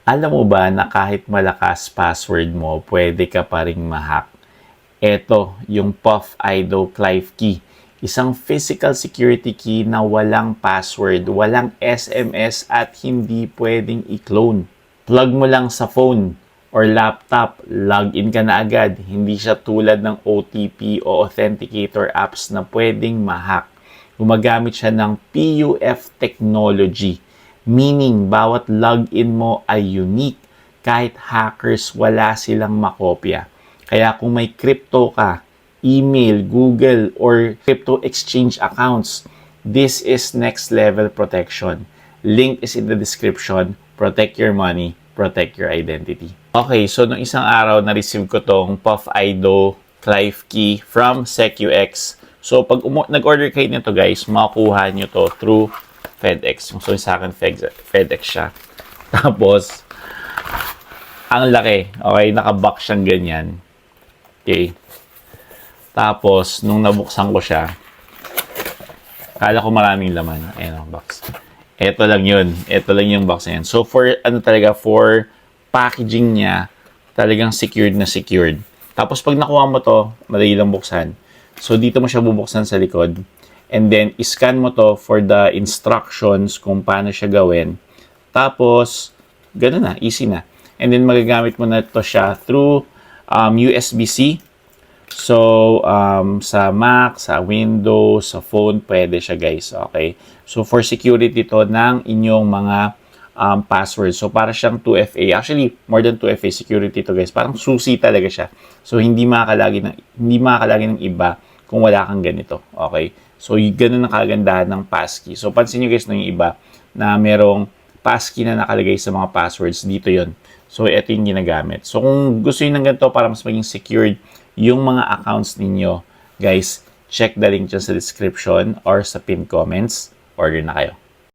Alam mo ba na kahit malakas password mo, pwede ka pa ring ma-hack? Ito, yung PUF-IDO Clive Key. Isang physical security key na walang password, walang SMS at hindi pwedeng i-clone. Plug mo lang sa phone or laptop, login ka na agad. Hindi siya tulad ng OTP o authenticator apps na pwedeng ma-hack. Gumagamit siya ng PUF technology. Meaning, bawat login mo ay unique. Kahit hackers, wala silang makopya. Kaya kung may crypto ka, email, Google, or crypto exchange accounts, this is next level protection. Link is in the description. Protect your money, protect your identity. Okay, so nung isang araw, na-receive ko tong PUF-IDO Clive Key from SecuX. So, pag nag-order kayo nito guys, makukuha nyo to through FedEx. So, sa akin, FedEx siya. Tapos, ang laki. Okay, nakabox siyang ganyan. Okay. Tapos, nung nabuksan ko siya, kala ko maraming laman. Ayan ang box. Ito lang yun. Ito lang yung box na yan. So, for packaging niya, talagang secured na secured. Tapos, pag nakuha mo to, madali lang buksan. So, dito mo siya bubuksan sa likod. And then, iscan mo to for the instructions kung paano siya gawin. Tapos, gano'n na, easy na. And then, magagamit mo na to siya through USB-C. So, sa Mac, sa Windows, sa phone, pwede siya guys. Okay? So, for security to ng inyong mga passwords. So, para siyang 2FA. Actually, more than 2FA security to guys. Parang susi talaga siya. So, hindi makakalagi ng iba kung wala kang ganito. Okay? So, ganun ang kagandahan ng passkey. So, pansin nyo guys na yung iba na merong passkey na nakalagay sa mga passwords. Dito yon. So, ito yung ginagamit. So, kung gusto nyo ng ganito para mas maging secured yung mga accounts ninyo, guys, check the link dyan sa description or sa pinned comments. Order na kayo.